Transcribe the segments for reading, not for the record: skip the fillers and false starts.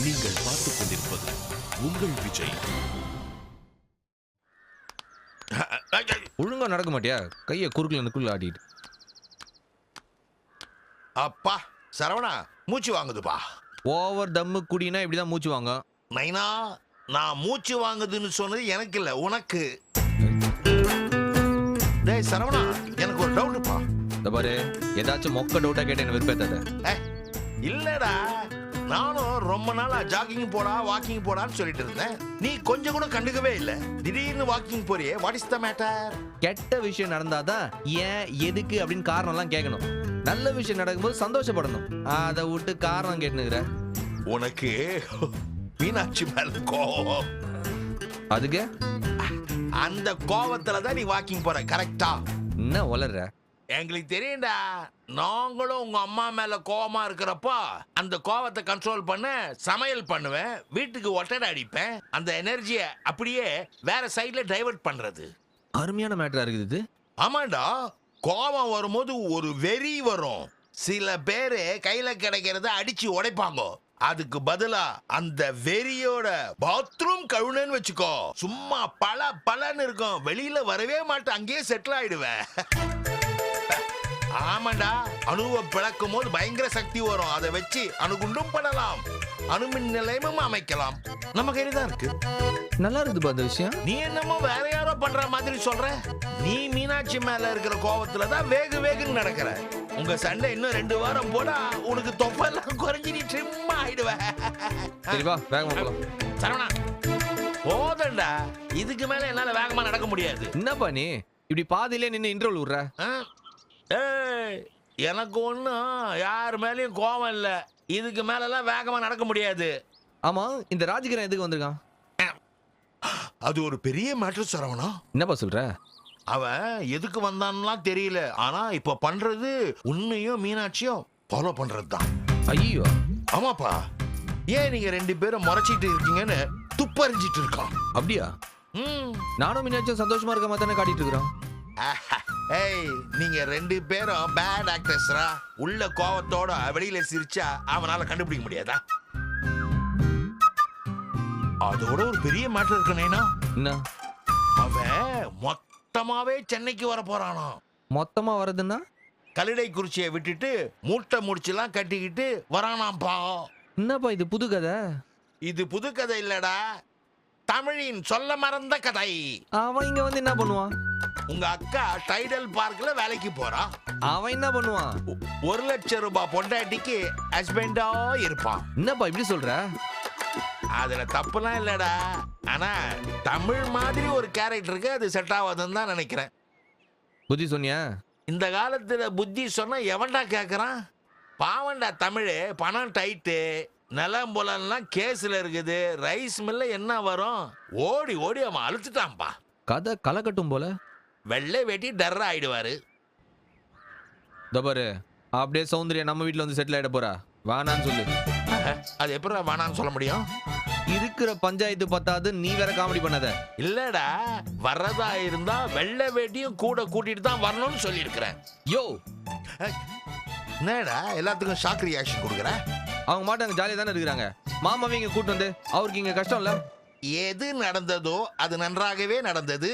நீங்கள் பார்த்துக் கொண்டிருப்பது உங்கள் விஜய். ஒழுங்கா நடக்க மாட்டியா? கையை குறுக்குல நுக்குள்ள ஆடிட்டு. அப்பா சரவணா, மூச்சு வாங்குதுப்பா. ஓவர் தம்மு குடினா இப்படிதான் மூச்சு வாங்க. நைனா, நான் மூச்சு வாங்குதுன்னு சொன்னது எனக்கு இல்ல, உனக்கு. டேய் சரவணா, எனக்கு ஒரு டவுட்டுப்பா. இந்த பாரு, ஏதாச்சும் மொக்க டவுட்டா கேட்டேன்னு விருப்பத்தாத. இல்லடா, நானும் ரொம்ப நாளா ஜாகிங் போடா வாக்கிங் போடான்னு சொல்லிட்டு இருந்தேன். நீ கொஞ்சம் கூட கண்டுக்கவே இல்ல. திடீர்னு வாக்கிங் போறியே, வாட் இஸ் த மேட்டர்? கெட்ட விஷயம் நடந்தாதான் ஏன் எதுக்கு அப்படின்னு காரணம் எல்லாம் கேட்கணும். நல்ல விஷயம் நடக்கும்போது சந்தோஷப்படணும். அதை விட்டு காரணம் கேட்டுனுக்குற. உனக்கு மீனாட்சி மேல கோவம். அதுக்கு அந்த கோவத்துல தான் நீ வாக்கிங் போற, கரெக்டா? என்ன வளர்ற? எங்களுக்கு தெரியும்டா, நாங்களும் உங்க அம்மா மேல கோவமா இருக்கிறப்போ அந்த கோவத்தை கண்ட்ரோல் பண்ண சமையல் பண்ணுவேன், வீட்டுக்கு ஒட்டடை அடிப்பேன். அந்த எனர்ஜியை அப்படியே வேற சைட்ல டைவர்ட் பண்றது. அருமையான மேட்டரா இருக்குது இது. ஆமாண்டா, கோவம் வரும்போது ஒரு வெறி வரும். சில பேரு கையில கிடைக்கிறத அடிச்சு உடைப்பாங்க. அதுக்கு பதிலா அந்த வெறியோட பாத்ரூம் கழுவுனேன்னு வச்சுக்கோ, சும்மா பலன்னு இருக்கும். வெளியில வரவே மாட்டேன், அங்கேயே செட்டில் ஆயிடுவேன். ஆமாண்டா, அணுவை பிளக்கும் போது பயங்கர சக்தி வரும். அதை வச்சு அணுகுண்டும் பண்ணலாம், அணுமின் நிலையமும் அமைக்கலாம். நம்ம கையில தான் இருக்கு. நல்லா இருக்குது அந்த விஷயம். நீ என்னமோ வேற யாரோ பண்ற மாதிரி சொல்ற. நீ மீனாட்சி மேல இருக்கிற கோவத்துல தான் வேகுன்னு நடக்கிற. உங்க சண்டை இன்னும் 2 வாரம் போனா உனக்கு தொப்பெல்லாம் குறைஞ்சி நீ ட்ரிம் ஆயிடுவ. சரி வா, வேகமா போலாம். சரவணா, போதண்டா, இதுக்கு மேல என்னால வேகமா நடக்க முடியாது. என்னப்பா நீ இப்படி பாதியிலே நின்று இன்டர்வல் விடுற? எனக்கு ஒன்றும் யார் மேலேயும் கோவம் இல்லை. இதுக்கு மேலெல்லாம் வேகமா நடக்க முடியாது. ஆமா, இந்த ராஜகிரன் எதுக்கு வந்திருக்கான்? அது ஒரு பெரிய மேட்டர் சரவணா. என்னப்பா சொல்ற? அவன் எதுக்கு வந்தான்லாம் தெரியல. ஆனா இப்ப பண்றது உண்மையும் மீனாட்சியும் ஃபாலோ பண்றது தான். ஐயோ, ஆமாப்பா. ஏன் நீங்க 2 பேரும் முறைச்சிட்டு இருக்கீங்கன்னு துப்பறிஞ்சிட்டு இருக்கான். அப்படியா? நானும் மீனாட்சியும் சந்தோஷமா இருக்க மாதிரி தானே காட்டிட்டு இருக்கிறோம். ஏய், நீங்க 2 பேரும் பேட் ஆக்டர்ஸ்ரா. உள்ள கோவத்தோட வெளியில சிரிச்சா அவனால கண்டுபிடிக்க முடியாதா? அதோட ஒரு பெரிய மேட்டர் இருக்கனேனா. என்ன? அவன் மொத்தமாவே சென்னைக்கு வர போறானா. மொத்தமா வரதுன்னா? கல்லிடை குறிச்சியை விட்டுட்டு மூட்டை முடிச்செல்லாம் கட்டிக்கிட்டு வரானாம்பா. என்னப்பா இது புது கதை? இது புது கதை இல்லடா, தமிழின் சொல்ல மறந்த கதை. அவன் இங்க வந்து என்ன பண்ணுவான்? உங்க அக்கா டைடல் பார்க்ல வேலைக்கு போறா. அவன் என்ன பண்ணுவான்? 1 லட்சம் ரூபாய் பொண்டாட்டிக்கு ஹஸ்பண்டா இருப்பான். என்னப்பா இப்படி சொல்ற? அதுல தப்புலாம் இல்லடா. ஆனா தமிழ் மாதிரி ஒரு கேரக்டருக்கு அது செட் ஆகாதுன்னு தான் நினைக்கிறேன். புத்தி சொன்னியா? இந்த காலத்துல புத்தி சொன்னா எவன்டா கேக்குறான்? பாவண்டா தமிழ். பணம் டைட்டு, நிலம் புலன்லாம் கேஸ்ல இருக்குது. ரைஸ் மில்ல என்ன வரும்? ஓடி அவன் அழுத்துட்டான்பா. கதை களை கட்டும் போல. வெள்ளை வேட்டி டர்ரா ஆயிடுவாரு. தபாரு, அப்படியே சௌந்தர்யா நம்ம வீட்டுல வந்து செட்டில் ஆயிட போறா. வானான்னு சொல்லு. அது எப்படி வேணான்னு சொல்ல முடியும்? இருக்கிற பஞ்சாயத்து பத்தாது, நீ வேற காமெடி பண்ணாத. இல்லடா, வர்றதா இருந்தா வெள்ளை வேட்டியும் கூட கூட்டிட்டு தான் வரணும்னு சொல்லி இருக்கிறேன். யோ, என்னடா எல்லாத்துக்கும் ஷாக் ரியாக்ஷன் கொடுக்குற? அவங்க மாட்டாங்க, ஜாலியா தானே இருக்கிறாங்க. மாமாவை இங்க கூட்டு வந்து அவருக்கு இங்க கஷ்டம் இல்ல. எது நடந்ததோ அது நன்றாகவே நடந்தது.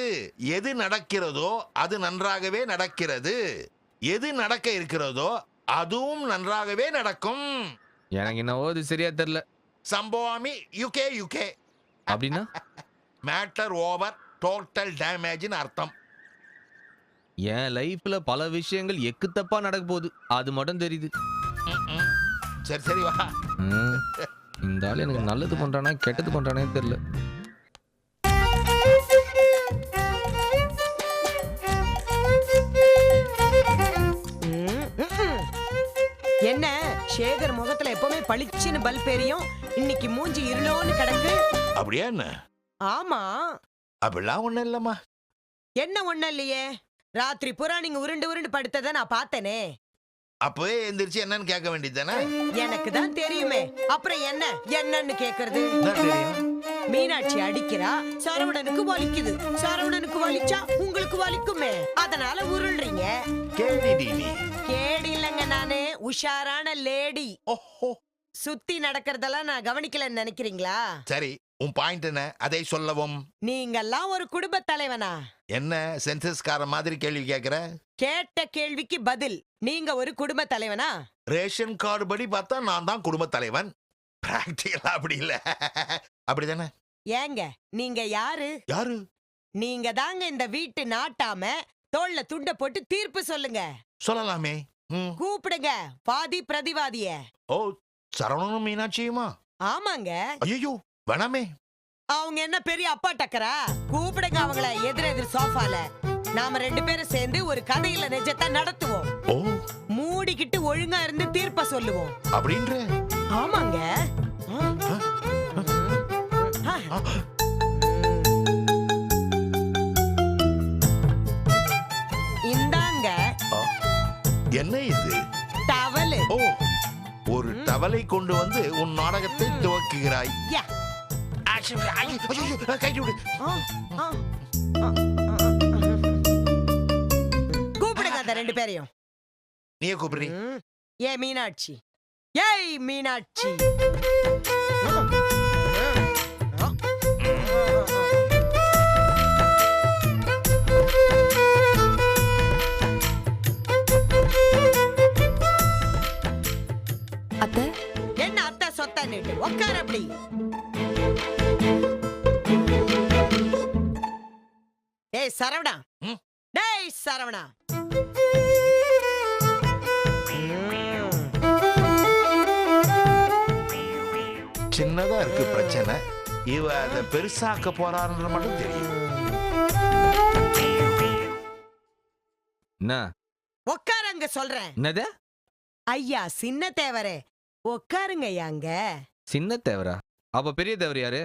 எது நடக்கிறதோ அது நன்றாகவே நடக்கிறது. எது நடக்க இருக்கிறதோ அதுவும் நன்றாகவே நடக்கும். எனக்கு என்னவோ இது சரியா தெரியல. சம்பவாமி யுகே அப்படின்னா மேட்டர் ஓவர், டோட்டல் டேமேஜ்னு அர்த்தம். என் லைஃப்ல பல விஷயங்கள் எக்கு தப்பா நடக்க போகுது, அது மட்டும் தெரியுது. சரி வா. இந்த ஆள் எனக்கு நல்லது பண்றானா கெட்டது பண்றானே தெரியல. என்ன சேகர் முகத்துல எப்பவுமே பளிச்சுன்னு பல்ப் எரியும், இன்னைக்கு மூஞ்சி இருளோன்னு கிடக்கு. அப்படியா? என்ன? ஆமா. அப்படிலாம் ஒண்ணும் இல்லம்மா. என்ன ஒண்ணு இல்லையே, ராத்திரி பூரா நீங்க உருண்டு படுத்ததை நான் பார்த்தேனே. அப்பவே எந்திரிச்சு என்னன்னு கேட்க வேண்டியதானே? எனக்கு தான் தெரியுமே, அப்புறம் என்னன்னு கேக்குறது? தெரியும். மீனாட்சி அடிக்கிறா, சரவணனுக்கு வலிக்குது. சரவணனுக்கு வலிச்சா உங்களுக்கு வலிக்குமே, அதனால உருள்றீங்க. கேடி நீ. கேடி இல்லங்க, நானு உஷாரான லேடி. ஓஹோ, சுத்தி நடக்கிறதெல்லாம் நான் கவனிக்கலன்னு நினைக்கிறீங்களா? சரி, உன் பாயிண்ட் என்ன? அதை சொல்லவும். நீங்கெல்லாம் ஒரு குடும்ப தலைவனா? என்ன சென்சஸ்கார மாதிரி கேள்வி கேக்குற? கேட்ட கேள்விக்கு பதில். நீங்க ஒரு குடும்ப தலைவனா? ரேஷன் கார்டு படி பார்த்தா நான் தான் குடும்ப தலைவன். பிராக்டிகலா அப்படி இல்ல. அப்படிதானே? ஏங்க நீங்க யாரு? யாரு? நீங்க தாங்க இந்த வீட்டு நாட்டாம. தோள்ல துண்ட போட்டு தீர்ப்பு சொல்லுங்க. சொல்லலாமே. கூப்பிடுங்க வாதி பிரதிவாதிய. ஓ, சரவணனும் மீனாட்சியுமா? ஆமாங்க. ஐயோ, வேணாமே. அவங்க என்ன பெரிய அப்பா டக்கரா? கூப்பிடுங்க அவங்கள எதிர் சோஃபால. நாம 2 பேரும் சேர்ந்து ஒரு கதையில நிஜத்தை நடத்துவோம். ஓ, மூடிக்கிட்டு ஒழுங்கா இருந்து தீர்ப்ப சொல்லுவோம். அப்படின்ற? ஆமாங்க. இந்தாங்க. என்ன இது? டவல். ஓ, ஒரு டவலை கொண்டு வந்து உன் நாடகத்தை துவக்குகிறாய். யா. கைட்டு விடு. கூப்பிடுங்க அந்த 2 பேரையும். நீயே கூப்பிடுறீ? ஏ மீனாட்சி. ஏய் மீனாட்சி. அத்தை, என்ன அத்தை சொத்த நீட்டு உட்கார அப்படி. ஏய் சரவணா. டேய் சரவணா. சின்னதா இருக்கு பிரச்சனை. இவ அதை பெருசாக்க போறாருன்ற மட்டும் தெரியும். என்ன உட்காரங்க சொல்றேன். என்னது? ஐயா சின்ன தேவரே உட்காருங்க ஐயாங்க. சின்ன தேவரா? அப்ப பெரிய தேவர் யாரு?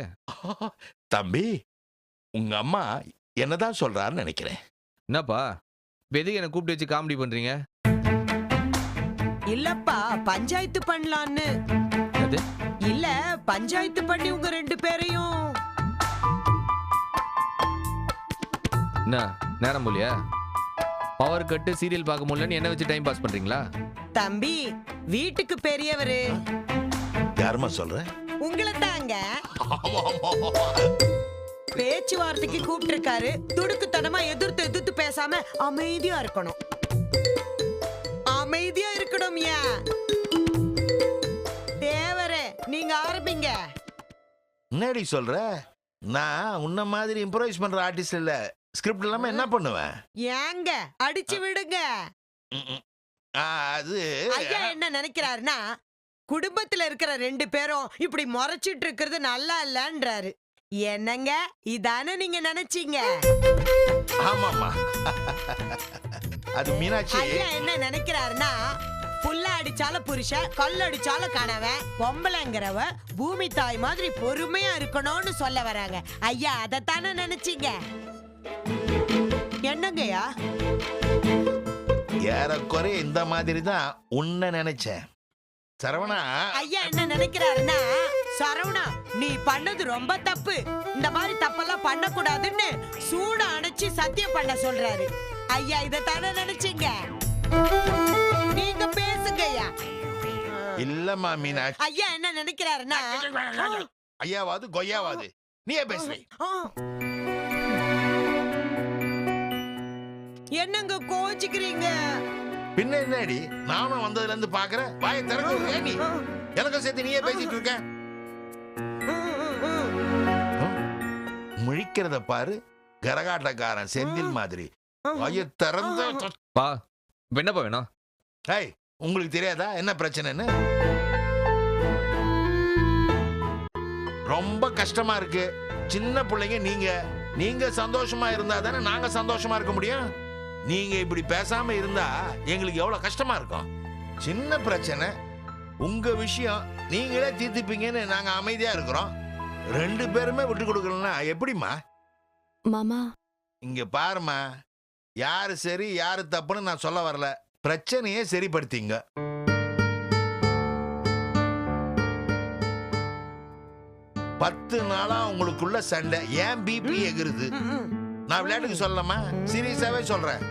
தம்பி, உங்க அம்மா என்னதான் சொல்றாருன்னு நினைக்கிறேன். என்னப்பா எதுக்கு என்ன கூப்பிட்டு வச்சு காமெடி பண்றீங்க? இல்லப்பா பஞ்சாயத்து பண்ணலான்னு. அது இல்ல பஞ்சாயத்து பண்ணி உங்க 2 பேரையும். என்ன நேரம் போலியா? பவர் கட்டு சீரியல் பார்க்க முடியலன்னு என்ன வச்சு டைம் பாஸ் பண்றீங்களா? தம்பி வீட்டுக்கு பெரியவரு. யாருமா சொல்ற? உங்களை தாங்க. பேச்சுவார்த்தைக்கு கூப்பிட்டு இருக்காரு. துடுக்குத்தனமா எதிர்த்து பேசாம அமைதியா இருக்கணும். அமைதியா இருக்கணும். ஏன் தேவரே நீங்க ஆரம்பிங்க. என்னடி சொல்ற? நான் உன்ன மாதிரி இம்ப்ரோவைஸ் பண்ற ஆர்டிஸ்ட் இல்ல. ஸ்கிரிப்ட் இல்லாம என்ன பண்ணுவேன்? ஏங்க அடிச்சு விடுங்க. அது ஐயா என்ன நினைக்கிறாருன்னா குடும்பத்துல இருக்கிற 2 பேரும் இப்படி முறைச்சிட்டு இருக்கிறது நல்லா இல்லன்றாரு. என்னங்க இதானே நீங்க நினைச்சீங்க? ஆமாமா. அது மீனாட்சி. ஐயா என்ன நினைக்கிறாருன்னா புல்ல அடிச்சாலும் புருஷன் கல் அடிச்சாலும் கணவன் பொம்பளைங்கிறவ பூமி தாய் மாதிரி பொறுமையா இருக்கணும்னு சொல்ல வராங்க. ஐயா அதத்தானே நினைச்சீங்க? என்னங்கய்யா? ஏறக்குறைய இந்த மாதிரி தான் உன்னை நினைச்சேன். சரவணா. ஐயா என்ன நினைக்கிறாருன்னா சரவணா நீ பண்ணது ரொம்ப தப்பு, இந்த மாதிரி தப்பெல்லாம் பண்ணக்கூடாதுன்னு சூட அணைச்சு சத்தியம் பண்ண சொல்றாரு. ஐயா இதத்தானே நினைச்சீங்க? நீங்க பேசுங்க ஐயா. இல்லம்மா மீனாட்சி. ஐயா என்ன நினைக்கிறாருன்னா ஐயாவாது கொய்யாவாது நீயே பேசுறீ. என்னங்க கோச்சிக்கிறீங்க? பின்ன என்னடி, நானும் வந்ததுல இருந்து பாக்குறேன். வாயை திறக்க நீ எனக்கும் சேர்த்து நீயே பேசிட்டு இருக்க. முழிக்கிறத பாரு, கரகாட்டக்காரன் செந்தில் மாதிரி. வாயை திறந்த பா என்னப்பா வேணும்? ஹேய், உங்களுக்கு தெரியாதா என்ன பிரச்சனைன்னு? ரொம்ப கஷ்டமா இருக்கு. சின்ன பிள்ளைங்க நீங்க சந்தோஷமா இருந்தா தானே நாங்க சந்தோஷமா இருக்க முடியும். நீங்க இப்படி பேசாம இருந்தா எங்களுக்கு எவ்வளவு கஷ்டமா இருக்கும். சின்ன பிரச்சனை, உங்க விஷயம் நீங்களே தீர்த்துப்பீங்கன்னு நாங்க அமைதியா இருக்கிறோம். 2 பேருமே விட்டு கொடுக்கலன்னா எப்படிமா? மாமா இங்க பாருமா, யாரு சரி யாரு தப்புன்னு நான் சொல்ல வரல. பிரச்சனையே சரிப்படுத்திங்க. பத்து நாளா உங்களுக்குள்ள சண்டை. ஏன் பிபி எகிருது? நான் விளையாட்டுக்கு சொல்லலாமா? சீரியஸாவே சொல்றேன்.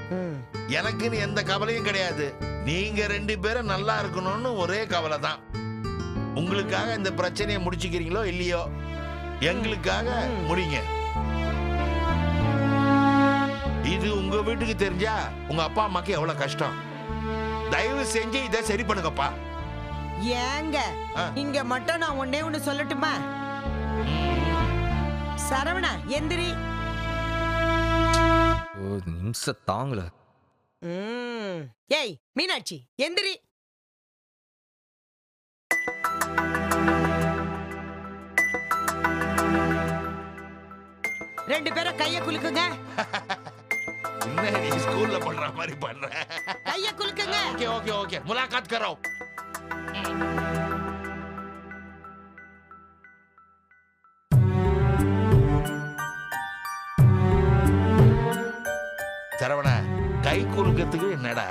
எனக்குன்னு எந்த கவலையும் கிடையாது. நீங்க 2 பேரும் நல்லா இருக்கணும்னு ஒரே கவலை தான். உங்களுக்காக இந்த பிரச்சனையை முடிச்சுக்கிறீங்களோ இல்லையோ, எங்களுக்காக முடிங்க. இது உங்க வீட்டுக்கு தெரிஞ்சா உங்க அப்பா அம்மாக்கு எவ்வளவு கஷ்டம். தயவு செஞ்சு இதை சரி பண்ணுங்கப்பா. ஏங்க இங்க மட்டும் நான் ஒண்ணே ஒண்ணு சொல்லட்டுமா? சரவணா எந்திரி. நிமிஷ தாங்கல. ஏய் மீனாட்சி எந்திரி. ரெண்டு பேரும் கைய குலுக்குங்க. என்ன நீ ஸ்கூல்ல பண்ற மாதிரி பண்ற? கைய குலுக்குங்க. ஓகே ஓகே ஓகே, முலாகாத் கரோ. சரவணா, கை குலுக்கிறதுக்கு என்னடா?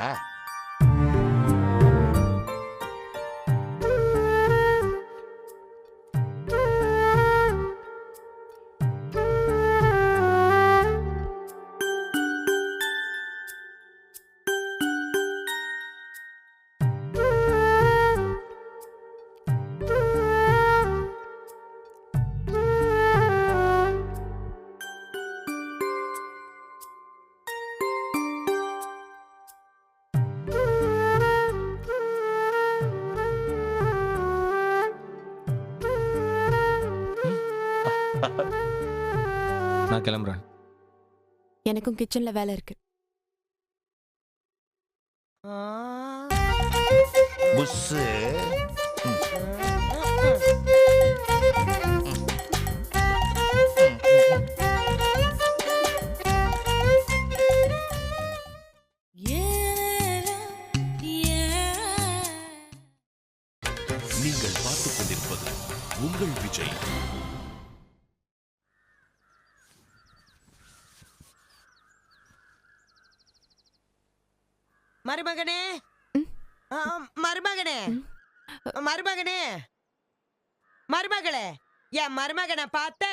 நான் கிளம்புறேன். எனக்கும் கிச்சன்ல வேலை இருக்கு. புஸ்ஸு. நீங்கள் பார்த்துக் கொண்டிருப்பது உங்கள் விஜய். மருமகனே, மருமகனே, மருமகனே, மருமகளே, என் மருமகனை பார்த்த?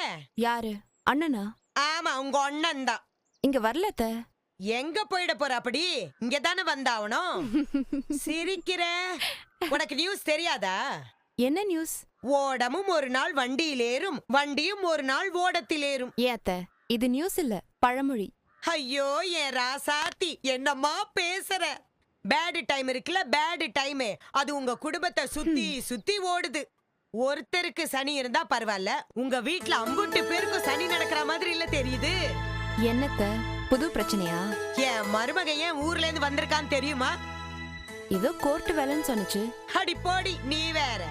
யாரு? அண்ணனா? ஆமா, உங்க அண்ணன் தான். இங்க வரல அத்தை. எங்க போயிட போற? அப்படி இங்க தானே வந்தாவணும். சிரிக்கிற? உனக்கு நியூஸ் தெரியாதா? என்ன நியூஸ்? ஓடமும் ஒரு நாள் வண்டியில் ஏறும், வண்டியும் ஒரு நாள் ஓடத்தில் ஏறும். ஏன் அத்தை, இது நியூஸ் இல்ல, பழமொழி. ஐயோ என் ராசாத்தி, என்னம்மா பேசுற? பேட் டைம் இருக்குல்ல, பேட் டைம், அது உங்க குடும்பத்தை சுத்தி சுத்தி ஓடுது. ஒருத்தருக்கு சனி இருந்தா பரவாயில்ல, உங்க வீட்ல அம்புட்டு பேருக்கும் சனி நடக்கிற மாதிரி இல்ல தெரியுது. என்னத்த புது பிரச்சனையா? என் மருமக ஏன் ஊர்ல இருந்து வந்திருக்கான்னு தெரியுமா? ஏதோ கோர்ட் வேலைன்னு சொன்னுச்சு. அடி போடி, நீ வேற.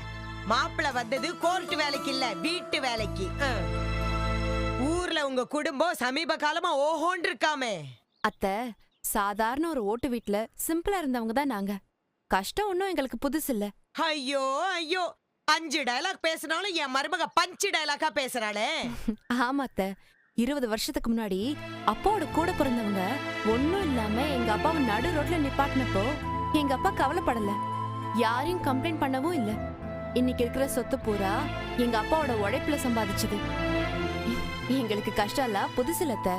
மாப்பிள்ள வந்தது கோர்ட் வேலைக்கு இல்ல, வீட்டு வேலைக்கு. ஊர்ல உங்க குடும்பம் சமீப காலமா ஓஹோன்னு இருக்காமே. அத்தை, சாதாரண ஒரு ஓட்டு வீட்ல சிம்பிளா இருந்தவங்க தான் நாங்க. கஷ்டம் ஒன்னும் எங்களுக்கு புதுசு இல்ல. ஐயோ ஐயோ, 5 டயலாக் பேசினாலும் என் மருமக பஞ்சு டயலாக்கா பேசுறாளே. ஆமா அத்தை, 20 வருஷத்துக்கு முன்னாடி அப்பாவோட கூட பிறந்தவங்க ஒன்னும் இல்லாம எங்க அப்பாவை நடு ரோட்ல நிப்பாட்டினப்போ எங்க அப்பா கவலைப்படல, யாரையும் கம்ப்ளைண்ட் பண்ணவும் இல்ல. இன்னைக்கு இருக்கிற சொத்து பூரா எங்க அப்பாவோட உழைப்புல சம்பாதிச்சது. எங்களுக்கு கஷ்டம் இல்ல, புதுசு இல்ல அத்தை.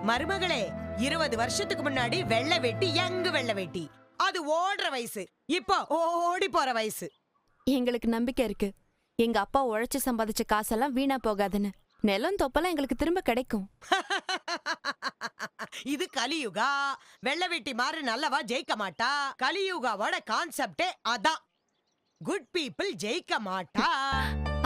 மருமகளே, 20 வருஷத்துக்கு முன்னாடி வெள்ளை வேட்டி, யங்கு வெள்ளை வேட்டி, அது ஓடுற வயசு. இப்போ ஓடி போற வயசு. எங்களுக்கு நம்பிக்கை இருக்கு, எங்க அப்பா உழைச்சு சம்பாதிச்ச காசெல்லாம் வீணா போகாதுன்னு. நிலம் தொப்பெல்லாம் எங்களுக்கு திரும்ப கிடைக்கும். இது கலியுகா. வெள்ளை வேட்டி மாறு நல்லவா ஜெயிக்க மாட்டா. கலியுகாவோட கான்செப்டே அதான். குட் பீப்புள் ஜெயிக்க மாட்டா.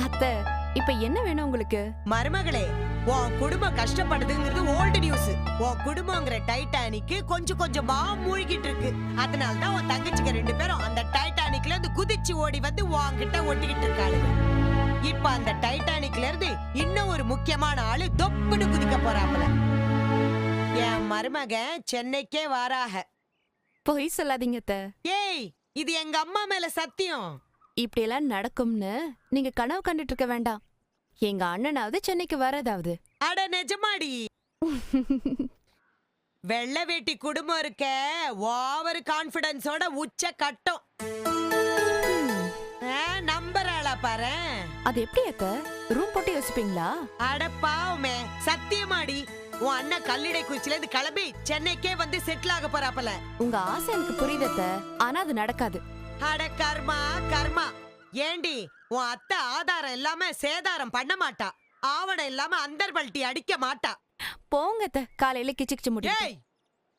அத்தை, இப்ப என்ன வேணும் உங்களுக்கு? மருமகளே, உன் குடும்பம் கஷ்டப்படுதுங்கிறது ஓல்டு நியூஸ். உன் குடும்பங்கிற டைட்டானிக் கொஞ்சம் கொஞ்சமா மூழ்கிட்டு இருக்கு. அதனாலதான் உன் தங்கச்சிங்க 2 பேரும் அந்த டைட்டானிக்ல இருந்து குதிச்சு ஓடி வந்து உன்கிட்ட ஒட்டிக்கிட்டு இருக்காளுங்க. இப்ப அந்த டைட்டானிக்ல இருந்து இன்னும் ஒரு முக்கியமான ஆளு தொப்புன்னு குதிக்க போறாப்புல. என் மருமகன் சென்னைக்கே வாராக. பொய் சொல்லாதீங்க அத்தை. ஏய், இது எங்க அம்மா மேல சத்தியம். இப்படி எல்லாம் நடக்கும்னு நீங்க கனவு கண்டுட்டு இருக்க வேண்டாம். எங்க அண்ணனாவது சென்னைக்கு வரதாவது. அட நிஜமாடி. வெள்ளை வேட்டி குடும்பம் இருக்க, ஓவர் கான்பிடன்ஸோட உச்ச கட்டம். நம்பறாளா பாரு. அது எப்படி அத்தை? ரூம் போட்டு யோசிப்பீங்களா? அட பாவமே, சத்தியமாடி. உன் அண்ணன் கல்லிடை குச்சில இருந்து கிளம்பி சென்னைக்கே வந்து செட்டில் ஆக போறாப்பல. உங்க ஆசை எனக்கு புரியுது அத்தை, ஆனா அது நடக்காது. அட கர்மா கர்மா, ஏண்டி உன் அத்தை ஆதாரம் இல்லாம சேதாரம் பண்ண மாட்டா, ஆவணம் இல்லாம அந்தர்பல்ட்டி அடிக்க மாட்டா. போங்க அத்தை, காலையில கிச்சு கிச்சு முடியும். ஏய்,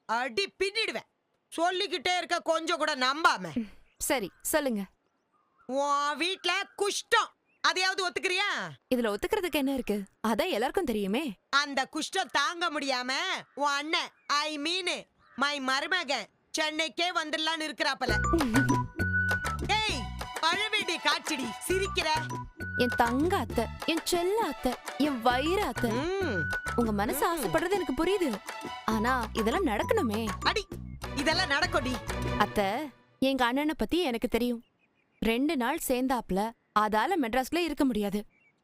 அடி பின்னிடுவேன். சொல்லிக்கிட்டே இருக்க, கொஞ்சம் கூட நம்பாம. சரி சொல்லுங்க. உன் வீட்ல குஷ்டம், அதையாவது ஒத்துக்கிறியா? இதுல ஒத்துக்கிறதுக்கு என்ன இருக்கு? அதான் எல்லாருக்கும் தெரியுமே. அந்த குஷ்டம் தாங்க முடியாம உன் அண்ணன், ஐ மீன் மை மருமகன் சென்னைக்கே வந்துடலான்னு இருக்கிறாப்பல. ஏய், அழவேடி காட்சிடி, சிரிக்கிற. என் தங்க அத்தை, என் செல்ல அத்தை, என் வயிறு அத்தை. ம், உங்க மனசு ஆசைப்படுறது எனக்கு புரியுது. ஆனா இதெல்லாம் நடக்கணுமே. அடி, இதெல்லாம் நடக்கும்டி. அத்தை, எங்க அண்ணனை பத்தி எனக்கு தெரியும். 2 நாள் சேர்ந்தாப்ல, அதால மெட்ராஸ்ல இருக்க முடியாது.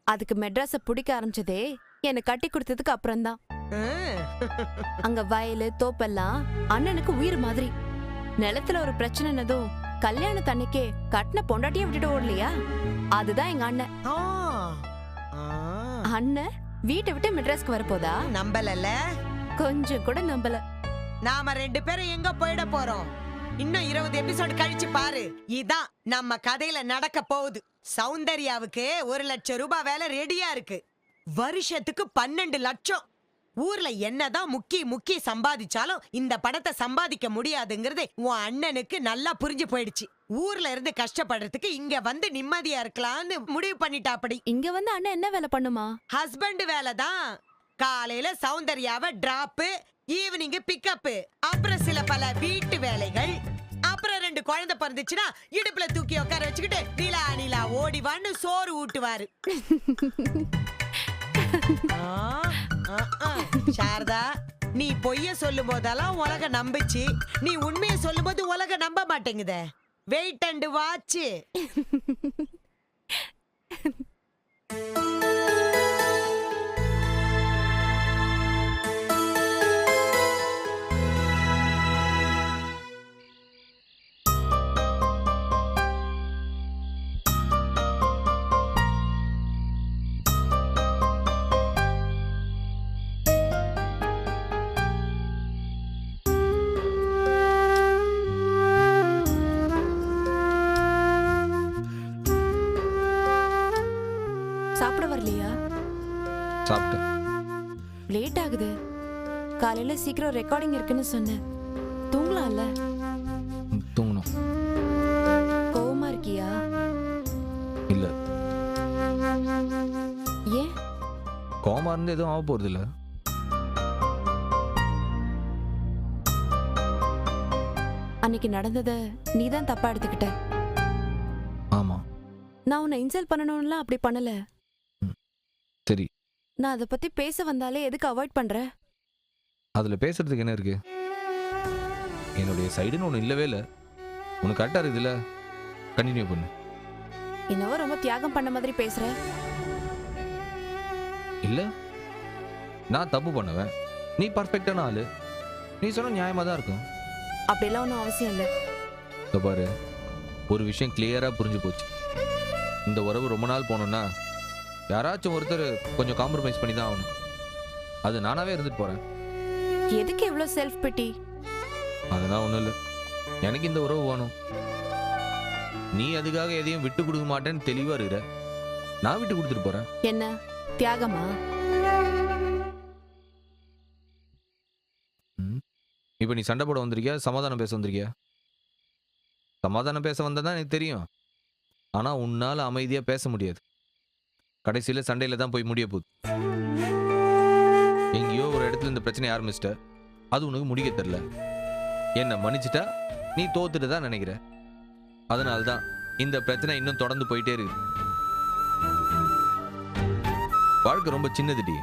அதுக்கு மெட்ராஸ பிடிக்க ஆரம்பிச்சதே என்னை கட்டி கொடுத்ததுக்கு அப்புறம்தான். ம். அங்க வயலு தோப்பெல்லாம் அண்ணனுக்கு உயிர் மாதிரி. நிலத்துல ஒரு பிரச்சனைனதும் கல்யாணத்தன்னைக்கே கட்டின பொண்டாட்டியே விட்டுட்டு ஓடலையா? அதுதான் எங்க அண்ணன். ஆ, ஆ. அண்ணன் வீட்டை விட்டு மெட்ராஸ்க்கு வரப்போதா? நம்பலல. கொஞ்சம் கூட நம்பல. நாம 2 பேரும் எங்க போயிட போறோம்? இன்னும் 20 எபிசோடு கழிச்சு பாரு. இதான் நம்ம கதையில நடக்க போகுது. சௌந்தர்யாவுக்கு 1 லட்சம் ரூபாய் வேலை ரெடியா இருக்கு. வருஷத்துக்கு 12 லட்சம். ஊர்ல என்னதான் முக்கி சம்பாதிச்சாலும் இந்த பணத்தை சம்பாதிக்க முடியாதுங்கிறது உன் அண்ணனுக்கு நல்லா புரிஞ்சு போயிடுச்சு. ஊர்ல இருந்து கஷ்டப்படுறதுக்கு இங்க வந்து நிம்மதியா இருக்கலாம்னு முடிவு பண்ணிட்டாப்படி. இங்க வந்து அண்ணன் என்ன வேலை பண்ணுமா? ஹஸ்பண்ட் வேலை தான். காலையில சௌந்தர்யாவை டிராப்பு, ஈவினிங் பிக்கப், அப்புறம் சில பல வீட்டு வேலைகள், அப்புறம் 2 குழந்தை பிறந்துச்சுன்னா இடுப்புல தூக்கி உட்கார வச்சுக்கிட்டு நீலா நீலா ஓடிவான்னு சோறு ஊட்டுவாரு. சாரதா, நீ பொய்ய சொல்லும் போதெல்லாம் உலகம் நம்புச்சு. நீ உண்மையை சொல்லும் போது உலகம் நம்ப மாட்டேங்குதே. Wait and watch. சாப்பிட வரலையா? சாப்பிட்டேன். லேட் ஆகுது. காலையில சீக்கிரம் ரெக்கார்டிங் இருக்குன்னு சொன்னேன். தூங்கலாம்ல? தூங்கணும். கோவமா இருக்கியா? இல்ல, ஏன்? கோமா இருந்து எதுவும் ஆக போறது இல்ல. அன்னைக்கு நடந்தத நீதான் தப்பா எடுத்துக்கிட்ட. ஆமா. நான் உன்னை இன்சல்ட் பண்ணணும்லாம் அப்படி பண்ணல. சரி, நான் அதை பத்தி பேச வந்தாலே எதுக்கு அவாய்ட் பண்ற? அதுல பேசுறதுக்கு என்ன இருக்கு? என்னுடைய சைடுன்னு ஒண்ணு இல்லவே இல்ல. உனக்கு கரெக்டா இருக்குதுல்ல, கண்டினியூ பண்ணு. என்னவோ ரொம்ப தியாகம் பண்ண மாதிரி பேசுற. இல்ல, நான் தப்பு பண்ணுவேன், நீ பர்ஃபெக்டான ஆளு. நீ சொன்ன நியாயமா தான் இருக்கும். அப்படிலாம் ஒன்றும் அவசியம் இல்லை. இதோ பாரு, ஒரு விஷயம் கிளியரா புரிஞ்சு போச்சு. இந்த உறவு ரொம்ப நாள் போகணும்னா யாராச்சும் ஒருத்தர் கொஞ்சம் காம்ப்ரமைஸ் பண்ணி தான் ஆகணும். அது நானாவே இருந்துட்டு போறேன். எதுக்கு எவ்வளோ செல்ஃப் பிட்டி? அதெல்லாம் ஒன்றும் இல்லை, எனக்கு இந்த உறவு வேணும். நீ அதுக்காக எதையும் விட்டு கொடுக்க மாட்டேன்னு தெளிவா இருக்கிற. நான் விட்டு கொடுத்துட்டு போறேன். என்ன தியாகமா? இப்போ நீ சண்டை போட வந்திருக்கியா, சமாதானம் பேச வந்திருக்கியா? சமாதானம் பேச வந்ததான் எனக்கு தெரியும். ஆனா உன்னால அமைதியா பேச முடியாது. கடைசியில சண்டையில தான் போய் முடிய போகுது. எங்கேயோ ஒரு இடத்துல இந்த பிரச்சனை ஆரம்பிச்சிட்ட, அது உனக்கு முடிக்க தெரியல. என்ன மன்னிச்சிட்டா நீ தோத்துட்டு தான் நினைக்கிற. அதனால்தான் இந்த பிரச்சனை இன்னும் தொடர்ந்து போயிட்டே இருக்கு. வாழ்க்கை ரொம்ப சின்னதுடி.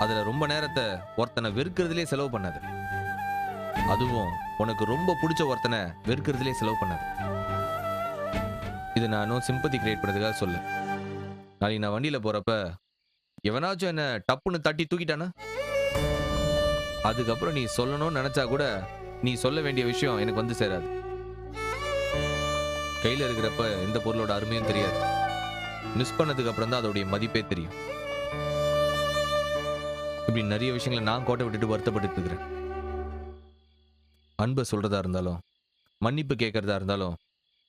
அதுல ரொம்ப நேரத்தை ஒருத்தனை வெறுக்கிறதுலே செலவு பண்ணாது. அதுவும் உனக்கு ரொம்ப பிடிச்ச ஒருத்தனை வெறுக்கிறதுலே செலவு பண்ணாது. இது நானும் சிம்பத்தி கிரியேட் பண்ணதுக்காக சொல்ல. நாளைக்கு நான் வண்டியில போறப்ப எவனாச்சும் என்ன டப்புன்னு தட்டி தூக்கிட்டானா, அதுக்கப்புறம் நீ சொல்லணும்னு நினைச்சா கூட நீ சொல்ல வேண்டிய விஷயம் எனக்கு வந்து சேராது. கையில இருக்கிறப்ப எந்த பொருளோட அருமையும் தெரியாது. மிஸ் பண்ணதுக்கு அப்புறம் தான் அதோடைய மதிப்பே தெரியும். இப்படி நிறைய விஷயங்களை நான் கோட்டை விட்டுட்டு வருத்தப்பட்டு இருக்கிறேன். அன்பை சொல்றதா இருந்தாலும், மன்னிப்பு கேட்கறதா இருந்தாலும்,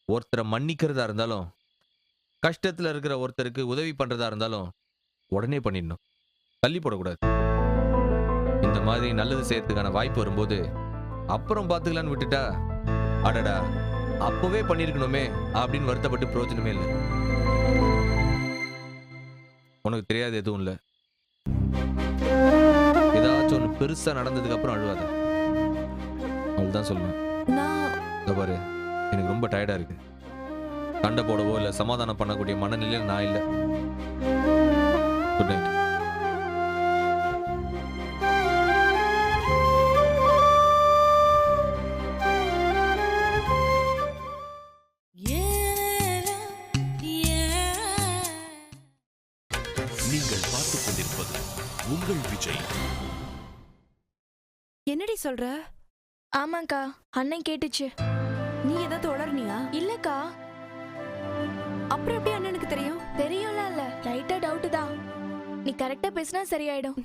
ஒருத்தரை மன்னிக்கிறதா இருந்தாலும் கஷ்டத்துல இருக்கிற ஒருத்தருக்கு உதவி பண்றதா இருந்தாலும் உடனே பண்ணிடணும், தள்ளி போடக்கூடாது. இந்த மாதிரி நல்லது செய்யறதுக்கான வாய்ப்பு வரும்போது அப்புறம் பார்த்துக்கலான்னு விட்டுட்டா, அடடா அப்பவே பண்ணிருக்கணுமே அப்படின்னு வருத்தப்பட்டு பிரயோஜனமே இல்லை. உனக்கு தெரியாது எதுவும் இல்லை. ஏதாச்சும் ஒன்று பெருசா நடந்ததுக்கு அப்புறம் அழுவாத. அவ்வளவுதான் சொல்லுவேன். நான் இதோ பாரு, எனக்கு ரொம்ப டயர்டா இருக்கு. சண்டை போடவோ இல்லை சமாதானம் பண்ணக்கூடிய மனநிலையில் நான் இல்லை. Good night. நீங்கள் பார்த்துக் கொண்டிருப்பது உங்கள் விஜய். என்னடி சொல்ற? ஆமாக்கா, அண்ணன் கேட்டுச்சு. நீ ஏதாவது உளறனியா? இல்லக்கா, அப்புறம் எப்படி அண்ணனுக்கு தெரியும்? தெரியும்ல இல்ல, லைட்டா டவுட் தான். நீ கரெக்டா பேசினா சரியாயிடும்.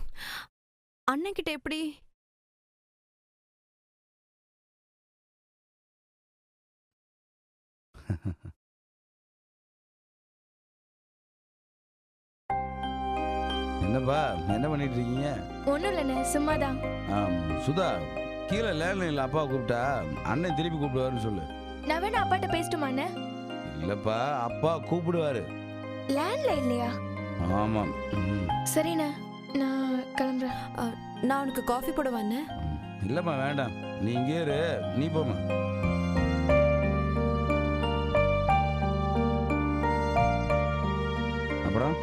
அண்ணன் கிட்ட எப்படி? என்னப்பா என்ன பண்ணிட்டு இருக்கீங்க? ஒண்ணும் இல்லைண்ணே, சும்மாதான். சுதா, கீழே லேண்ட்லைன்ல அப்பா கூப்பிட்டா அண்ணன் திருப்பி கூப்பிடுவாருன்னு சொல்லு. நான் வேணா அப்பாட்ட பேசட்டுமாண்ணே? இல்லப்பா, அப்பா கூப்பிடுவாரு. லேண்ட்ல இல்லையா? ஆமாம். சரிண்ணே, நான் கிளம்புறேன். நான் உனக்கு காஃபி போட வந்தேன். இல்லம்மா வேண்டாம், நீ இங்கே இரு, நீ போமா. அப்புறம்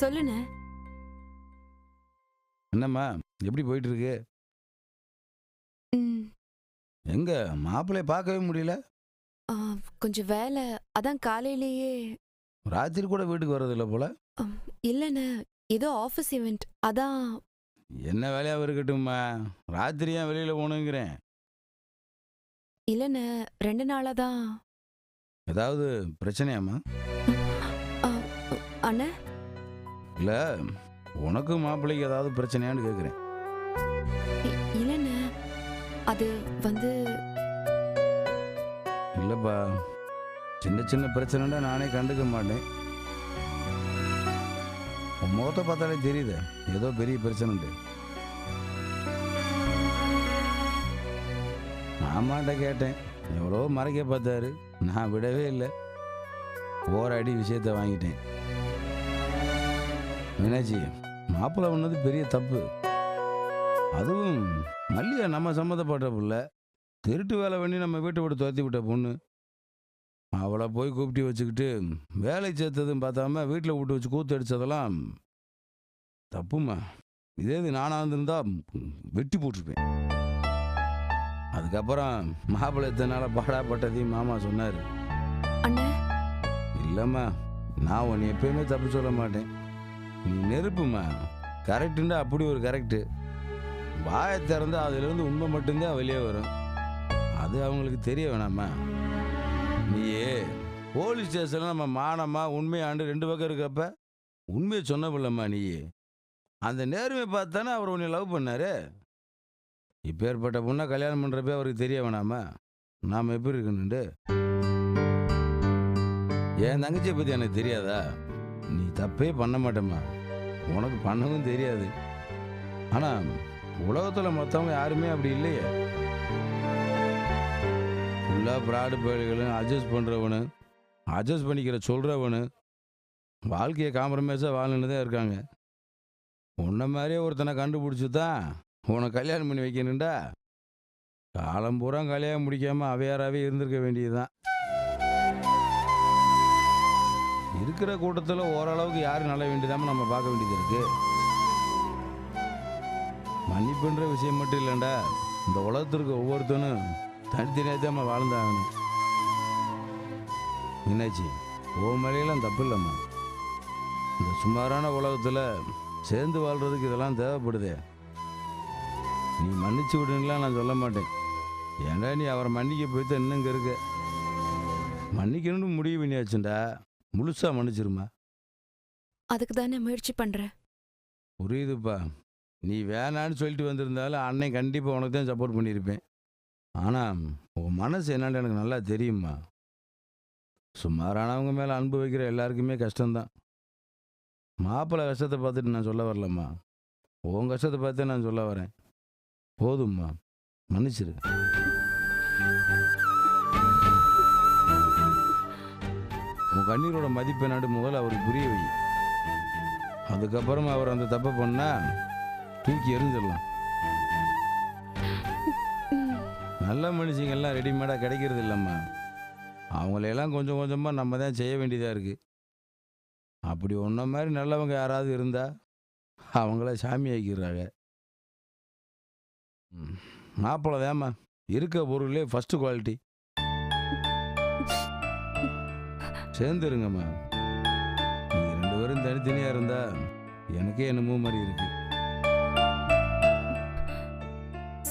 சொல்லுண்ணே. என்னம்மா எப்படி போயிட்டு இருக்கு? ம், எங்க மாப்பிள்ளைய பார்க்கவே முடியல? ஆ, கொஞ்சம் வேலை, அதான் காலையிலேயே. ராத்திரி கூட வீட்டுக்கு வர்றதில்ல போல. இல்லைண்ணே, ஏதோ ஆஃபீஸ் ஈவெண்ட், அதான். என்ன வேலையாக இருக்கட்டும்மா, ராத்திரி ஏன் வெளியில் போகணுங்கிறேன். இல்லைண்ணே, 2 நாளாக தான். ஏதாவது பிரச்சனையாம்மா? ஆ, அண்ணே, இல்லை, உனக்கு மாப்பிள்ளைக்கு ஏதாவது பிரச்சனையான்னு கேட்குறேன். இல்லைண்ணே, அது வந்து. இல்லைப்பா, சின்ன சின்ன பிரச்சனைனா நானே கண்டுக்க மாட்டேன். உன் முகத்தை பார்த்தாலே தெரியுது ஏதோ பெரிய பிரச்சனை. மாமாட்ட கேட்டேன், எவ்வளோ மறைக்க பார்த்தாரு, நான் விடவே இல்லை. ஓராடி விஷயத்தை வாங்கிட்டேன். மீனாட்சி, மாப்பிள்ளை பண்ணது பெரிய தப்பு. அதுவும் மல்லிகா நம்ம சம்மந்தப்பட்ட புள்ள, திருட்டு வேலை பண்ணி நம்ம வீட்டை விட்டு துரத்தி விட்ட பொண்ணு. அவளை போய் கூப்பிட்டு வச்சுக்கிட்டு வேலை சேர்த்ததும் பார்த்தாம வீட்டில் விட்டு வச்சு கூத்து அடித்ததெல்லாம் தப்புமா. இதே இது நானாக இருந்திருந்தா வெட்டி போட்டிருப்பேன். அதுக்கப்புறம் மாப்பிள்ளை எத்தனால பாடாப்பட்டதையும் மாமா சொன்னார். அண்ணே, இல்லைம்மா, நான் உன்னை எப்பயுமே தப்பு சொல்ல மாட்டேன். நீ நெருப்புமா, கரெக்டுண்டா அப்படி ஒரு கரெக்டு. வாயை திறந்து அதுலேருந்து உண்மை மட்டும்தான் வெளியே வரும். அது அவங்களுக்கு தெரிய வேணாமா. நீயே போலீஸ் ஸ்டேஷனில் நம்ம மானமா உண்மையாண்டு 2 பக்கம் இருக்கப்ப உண்மையை சொன்னபில்லம்மா. நீயே அந்த நேர்மையை பார்த்தானே அவர் உன்னை லவ் பண்ணாரு. இப்போ ஏற்பட்ட பொண்ணை கல்யாணம் பண்ணுறப்ப அவருக்கு தெரிய வேணாமா நாம் எப்படி இருக்கணுண்டு. என் தங்கச்சியை பற்றி எனக்கு தெரியாதா? நீ தப்பே பண்ண மாட்டேம்மா, உனக்கு பண்ணவும் தெரியாது. ஆனால் உலகத்தில் மற்றவங்க யாருமே அப்படி இல்லையே. ஃபுல்லாக ப்ராடு பயல்களும் அட்ஜஸ்ட் பண்ணுறவனு, அட்ஜஸ்ட் பண்ணிக்கிற சொல்கிறவனு, வாழ்க்கையை காம்ப்ரமைஸாக வாழ்ந்துன்னு தான் இருக்காங்க. உன்ன மாதிரியே ஒருத்தனை கண்டுபிடிச்சி தான் உனக்கு கல்யாணம் பண்ணி வைக்கணுண்டா காலம் பூரா கல்யாணம் முடிக்காமல் அவையாராகவே இருந்திருக்க வேண்டியதுதான். இருக்கிற கூட்டத்தில் ஓரளவுக்கு யார் நல்ல வேண்டியதாம நம்ம பார்க்க வேண்டியது இருக்கு. மன்னிப்புன்ற விஷயம் மட்டும் இல்லைண்டா, இந்த உலகத்திற்கு ஒவ்வொருத்தனும் தனித்தனியாக தான் வாழ்ந்தாகணும். மீனாட்சி, ஓ மேலையெல்லாம் தப்பு இல்லைம்மா. இந்த சுமாரான உலகத்தில் சேர்ந்து வாழ்கிறதுக்கு இதெல்லாம் தேவைப்படுதே. நீ மன்னிச்சு விடுங்களாம் நான் சொல்ல மாட்டேன். ஏன்னா நீ அவரை மன்னிக்க போய்தான் இன்னும் இங்கே இருக்க. மன்னிக்கணும்னு முடிவு பண்ணியாச்சுண்டா, முழுசாக மன்னிச்சிருமா. அதுக்கு தானே முயற்சி பண்றேன். புரியுதுப்பா, நீ வேணான்னு சொல்லிட்டு வந்திருந்தாலும் அன்னை கண்டிப்பாக உனக்கு தான் சப்போர்ட் பண்ணியிருப்பேன். ஆனால் உன் மனசு என்னான்னு எனக்கு நல்லா தெரியுமா. சுமாரானவங்க மேலே அன்பு வைக்கிற எல்லாருக்குமே கஷ்டம்தான். மாப்பிள்ளை கஷ்டத்தை பார்த்துட்டு நான் சொல்ல வரலம்மா, உன் கஷ்டத்தை பார்த்தே நான் சொல்ல வரேன். போதும்மா, மன்னிச்சிரு. உன் கண்ணீரோட மதிப்பை நாடு முதல்ல அவருக்கு புரிய வை. அதுக்கப்புறம் அவர் அந்த தப்பை பண்ணா தூக்கி எறிஞ்சிடலாம். நல்ல மனுஷங்கள்லாம் ரெடிமேடாக கிடைக்கிறது இல்லைம்மா. அவங்களையெல்லாம் கொஞ்சம் கொஞ்சமாக நம்ம தான் செய்ய வேண்டியதாக இருக்குது. அப்படி ஒன்றை மாதிரி நல்லவங்க யாராவது இருந்தால் அவங்கள சாமி ஆக்கிடுறாங்க. மாப்பிள்ளை தாம்மா இருக்க பொருளே ஃபஸ்ட்டு குவாலிட்டி. சேர்ந்துருங்கம்மா. நீங்கள் 2 பேரும் தனித்தனியாக இருந்தால் எனக்கே என்னமோ மாதிரி இருக்கு.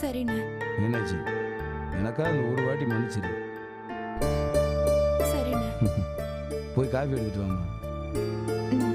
சரிண்ணே. என்னாச்சு? எனக்கா அந்த ஒரு வாட்டி மன்னிச்சிரு. சரிண்ணே. போய் காஃபி எடுத்துட்டு வாம்மா. ம்.